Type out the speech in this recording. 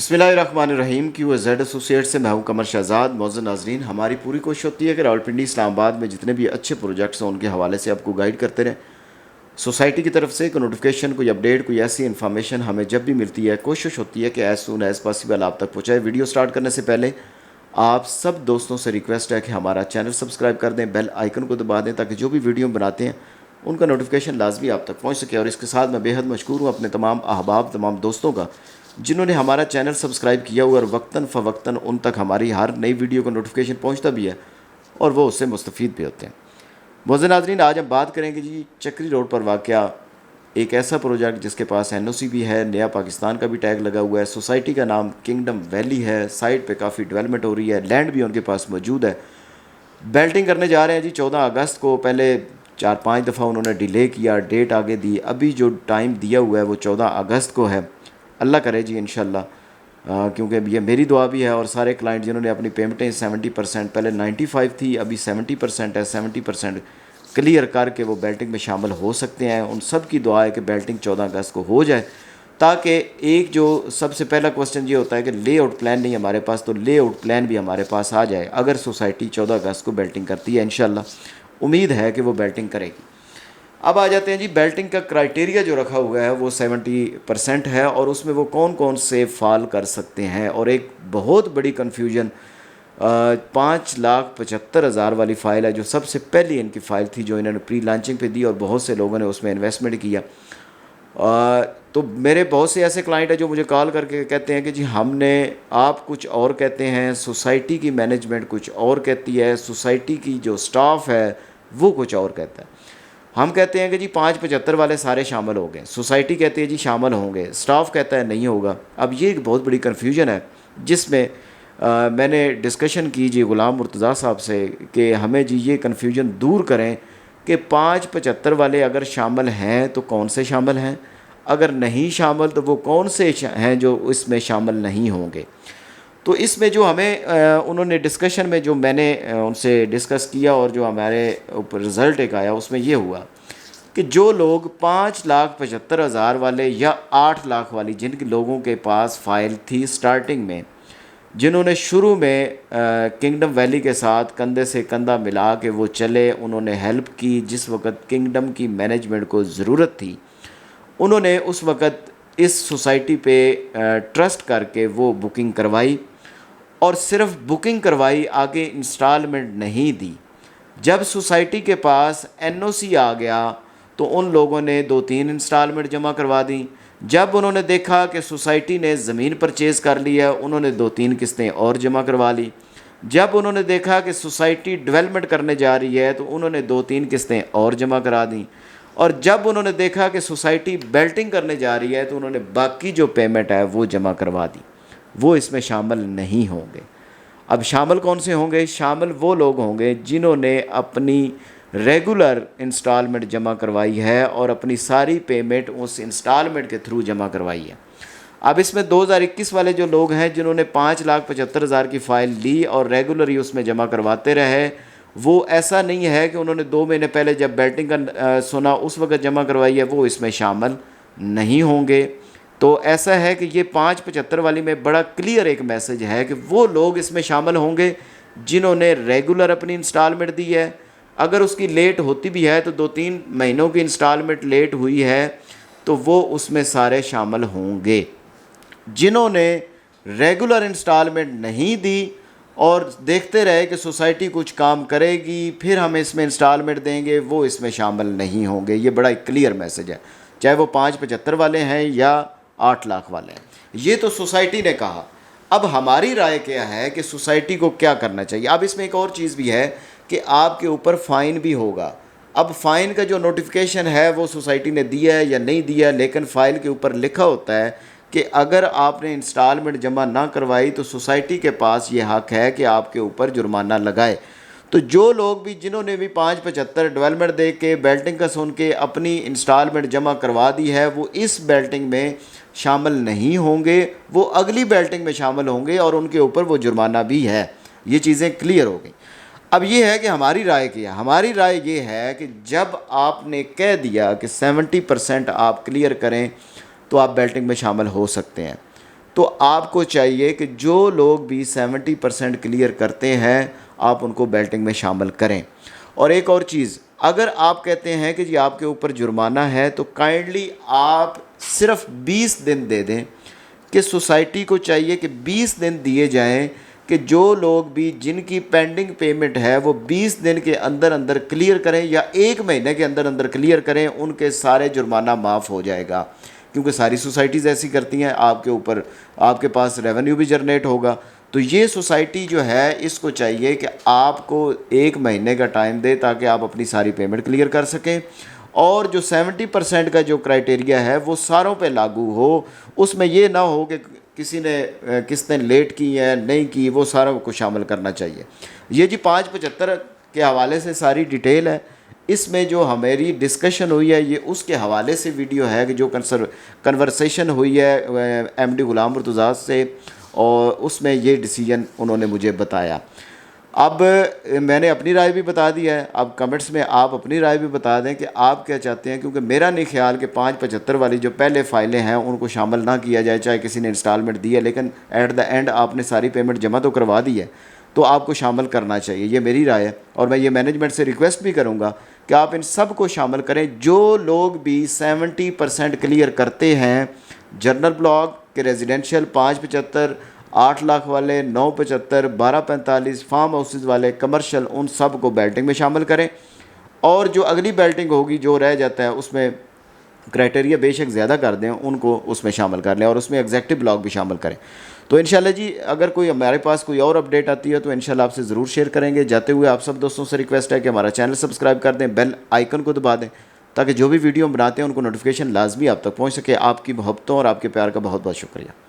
बिस्मिल्लाहिर्रहमानिर्रहीम QAZ associate से मैं हूं कमर शहजाद। मौजूद नाजरीन, हमारी पूरी कोशिश होती है कि रावलपिंडी इस्लामाबाद में जितने भी अच्छे प्रोजेक्ट्स हैं उनके हवाले से आपको गाइड करते रहें। सोसाइटी की तरफ से कोई नोटिफिकेशन, कोई अपडेट, कोई ऐसी इन्फॉर्मेशन हमें जब भी मिलती है कोशिश होती है कि एज़ सून एज़ पॉसिबल आप तक पहुँचाए। वीडियो स्टार्ट करने से पहले आप सब दोस्तों से रिक्वेस्ट है कि हमारा चैनल सब्सक्राइब कर दें, बेल आइकन को दबा दें ताकि जो भी वीडियो बनाते हैं उनका नोटिफिकेशन लाजमी आप तक पहुँच सके। और इसके साथ मैं बेहद मशकूर हूँ अपने तमाम अहबाब, तमाम दोस्तों का जिन्होंने हमारा चैनल सब्सक्राइब किया हुआ और वक्तन फ़वक्तन उन तक हमारी हर नई वीडियो का नोटिफिकेशन पहुंचता भी है और वो उससे मुस्तफ़ीद भी होते हैं। मौजूद नाज़रीन, आज हम बात करेंगे जी चक्री रोड पर वाक़या एक ऐसा प्रोजेक्ट जिसके पास NOC भी है, नया पाकिस्तान का भी टैग लगा हुआ है। सोसाइटी का नाम किंगडम वैली है। साइट पे काफ़ी डेवलपमेंट हो रही है, लैंड भी उनके पास मौजूद है। बेल्टिंग करने जा रहे हैं जी 14 अगस्त को। पहले 4-5 दफ़ा उन्होंने डिले किया, डेट आगे दी। अभी जो टाइम दिया हुआ है वो 14 अगस्त को है। अल्लाह करे जी इंशाल्लाह, क्योंकि ये मेरी दुआ भी है और सारे क्लाइंट जिन्होंने अपनी पेमेंटें 70%, पहले 95 थी, अभी 70% है, 70% क्लियर करके वो बेल्टिंग में शामिल हो सकते हैं। उन सब की दुआ है कि बेल्टिंग 14 अगस्त को हो जाए, ताकि एक जो सबसे पहला क्वेश्चन ये होता है कि लेआउट प्लान नहीं हमारे पास, तो लेआउट प्लान भी हमारे पास आ जाए अगर सोसाइटी 14 अगस्त को बेल्टिंग करती है। इंशाल्लाह उम्मीद है कि वो बेल्टिंग करेगी। अब आ जाते हैं जी, बेल्टिंग का क्राइटेरिया जो रखा हुआ है वो 70% है और उसमें वो कौन कौन से फ़ाल कर सकते हैं। और एक बहुत बड़ी कन्फ्यूजन 5,75,000 वाली फ़ाइल है जो सबसे पहली इनकी फ़ाइल थी, जो इन्होंने प्री लॉन्चिंग पे दी और बहुत से लोगों ने उसमें इन्वेस्टमेंट किया। तो मेरे बहुत से ऐसे क्लाइंट हैं जो मुझे कॉल करके कहते हैं कि जी हमने, आप कुछ और कहते हैं, सोसाइटी की मैनेजमेंट कुछ और कहती है, सोसाइटी की जो स्टाफ है वो कुछ और कहता है। हम कहते हैं कि जी 5,75 वाले सारे शामिल हो गए, सोसाइटी कहती है जी शामिल होंगे, स्टाफ कहता है नहीं होगा। अब ये एक बहुत बड़ी कन्फ्यूजन है जिसमें मैंने डिस्कशन की जी गुलाम मुर्तज़ा साहब से कि हमें जी ये कन्फ्यूजन दूर करें कि 5,75 वाले अगर शामिल हैं तो कौन से शामिल हैं, अगर नहीं शामिल तो वो कौन से हैं जो इसमें शामिल नहीं होंगे। तो इसमें जो हमें उन्होंने डिस्कशन में जो मैंने उनसे डिस्कस किया और जो हमारे ऊपर रिज़ल्ट एक आया उसमें ये हुआ कि जो लोग 5,75,000 वाले या 8 लाख वाली जिन लोगों के पास फ़ाइल थी स्टार्टिंग में, जिन्होंने शुरू में किंगडम वैली के साथ कंधे से कंधा मिला के वो चले, उन्होंने हेल्प की जिस वक़्त किंगडम की मैनेजमेंट को ज़रूरत थी, उन्होंने उस वक़्त इस सोसाइटी पे ट्रस्ट करके वो बुकिंग करवाई और सिर्फ बुकिंग करवाई, आगे इंस्टॉलमेंट नहीं दी। जब सोसाइटी के पास NOC आ गया तो उन लोगों ने 2-3 इंस्टॉलमेंट जमा करवा दी। जब उन्होंने देखा कि सोसाइटी ने ज़मीन परचेज़ कर ली है, उन्होंने 2-3 किस्तें और जमा करवा ली। जब उन्होंने देखा कि सोसाइटी डेवलपमेंट करने जा रही है तो उन्होंने 2-3 किस्तें और जमा करा दी। और जब उन्होंने देखा कि सोसाइटी बेल्टिंग करने जा रही है तो उन्होंने बाकी जो पेमेंट है वो जमा करवा दी। वो इसमें शामिल नहीं होंगे। अब शामिल कौन से होंगे? शामिल वो लोग होंगे जिन्होंने अपनी रेगुलर इंस्टॉलमेंट जमा करवाई है और अपनी सारी पेमेंट उस इंस्टॉलमेंट के थ्रू जमा करवाई है। अब इसमें 2021 वाले जो लोग हैं जिन्होंने 5,75,000 की फ़ाइल ली और रेगुलर ही उसमें जमा करवाते रहे, वो ऐसा नहीं है कि उन्होंने 2 महीने पहले जब बेल्टिंग का सुना उस वक़्त जमा करवाई है, वो इसमें शामिल नहीं होंगे। तो ऐसा है कि ये 5,75 वाली में बड़ा क्लियर एक मैसेज है कि वो लोग इसमें शामिल होंगे जिन्होंने रेगुलर अपनी इंस्टॉलमेंट दी है। अगर उसकी लेट होती भी है तो 2-3 महीनों की इंस्टॉलमेंट लेट हुई है तो वो उसमें सारे शामिल होंगे। जिन्होंने रेगुलर इंस्टॉलमेंट नहीं दी और देखते रहे कि सोसाइटी कुछ काम करेगी फिर हम इसमें इंस्टॉलमेंट देंगे, वो इसमें शामिल नहीं होंगे। ये बड़ा एक क्लियर मैसेज है, चाहे वो 5,75 वाले हैं या 8 लाख वाले हैं। ये तो सोसाइटी ने कहा। अब हमारी राय क्या है कि सोसाइटी को क्या करना चाहिए। अब इसमें एक और चीज़ भी है कि आपके ऊपर फ़ाइन भी होगा। अब फ़ाइन का जो नोटिफिकेशन है वो सोसाइटी ने दिया है या नहीं दिया, लेकिन फ़ाइल के ऊपर लिखा होता है कि अगर आपने इंस्टॉलमेंट जमा ना करवाई तो सोसाइटी के पास ये हक़ है कि आपके ऊपर जुर्माना लगाए। तो जो लोग भी जिन्होंने भी 5,75 डेवलपमेंट दे के बेल्टिंग का सुन के अपनी इंस्टॉलमेंट जमा करवा दी है, वो इस बेल्टिंग में शामिल नहीं होंगे, वो अगली बेल्टिंग में शामिल होंगे और उनके ऊपर वो जुर्माना भी है। ये चीज़ें क्लियर हो गई। अब ये है कि हमारी राय क्या है। हमारी राय ये है कि जब आपने कह दिया कि 70% आप क्लियर करें तो आप बेल्टिंग में शामिल हो सकते हैं। تو آپ کو چاہیے کہ جو لوگ بھی 70% کلیئر کرتے ہیں آپ ان کو بیلٹنگ میں شامل کریں۔ اور ایک اور چیز، اگر آپ کہتے ہیں کہ جی آپ کے اوپر جرمانہ ہے تو کائنڈلی آپ صرف 20 دن دے دیں، کہ سوسائٹی کو چاہیے کہ 20 دن دیے جائیں کہ جو لوگ بھی جن کی پینڈنگ پیمنٹ ہے وہ 20 دن کے اندر اندر کلیئر کریں یا 1 مہینے کے اندر اندر کلیئر کریں، ان کے سارے جرمانہ معاف ہو جائے گا، کیونکہ ساری سوسائٹیز ایسی کرتی ہیں، آپ کے اوپر آپ کے پاس ریونیو بھی جنریٹ ہوگا۔ تو یہ سوسائٹی جو ہے اس کو چاہیے کہ آپ کو 1 مہینے کا ٹائم دے تاکہ آپ اپنی ساری پیمنٹ کلیئر کر سکیں، اور جو 70% کا جو کرائٹیریا ہے وہ ساروں پہ لاگو ہو، اس میں یہ نہ ہو کہ کسی نے قسطیں لیٹ کی ہیں نہیں کی، وہ ساروں کو شامل کرنا چاہیے۔ یہ جی 575 کے حوالے سے ساری ڈیٹیل ہے، اس میں جو ہماری ڈسکشن ہوئی ہے یہ اس کے حوالے سے ویڈیو ہے کہ جو کنورسیشن ہوئی ہے ایم ڈی غلام مرتضیٰ سے، اور اس میں یہ ڈیسیجن انہوں نے مجھے بتایا۔ اب میں نے اپنی رائے بھی بتا دی ہے، اب کمنٹس میں آپ اپنی رائے بھی بتا دیں کہ آپ کیا چاہتے ہیں، کیونکہ میرا نہیں خیال کہ 575 والی جو پہلے فائلیں ہیں ان کو شامل نہ کیا جائے، چاہے کسی نے انسٹالمنٹ دی ہے لیکن ایٹ دا اینڈ آپ نے ساری پیمنٹ جمع تو کروا دی ہے، تو آپ کو شامل کرنا چاہیے، یہ میری رائے ہے۔ اور میں یہ مینجمنٹ سے ریکویسٹ بھی کروں گا کہ آپ ان سب کو شامل کریں جو لوگ بھی 70% کلیئر کرتے ہیں، جنرل بلاک کے ریزیڈینشیل 575، 8 لاکھ والے 975، 1245 فارم ہاؤسز والے کمرشل، ان سب کو بیلٹنگ میں شامل کریں، اور جو اگلی بیلٹنگ ہوگی جو رہ جاتا ہے اس میں کرائٹیریا بے شک زیادہ کر دیں، ان کو اس میں شامل کر لیں اور اس میں ایگزیکٹو بلاک بھی شامل کریں۔ تو انشاءاللہ جی اگر کوئی ہمارے پاس کوئی اور اپڈیٹ آتی ہے تو انشاءاللہ آپ سے ضرور شیئر کریں گے۔ جاتے ہوئے آپ سب دوستوں سے ریکویسٹ ہے کہ ہمارا چینل سبسکرائب کر دیں، بیل آئیکن کو دبا دیں تاکہ جو بھی ویڈیو ہم بناتے ہیں ان کو نوٹیفیکیشن لازمی آپ تک پہنچ سکے۔ آپ کی محبتوں اور آپ کے پیار کا بہت بہت شکریہ۔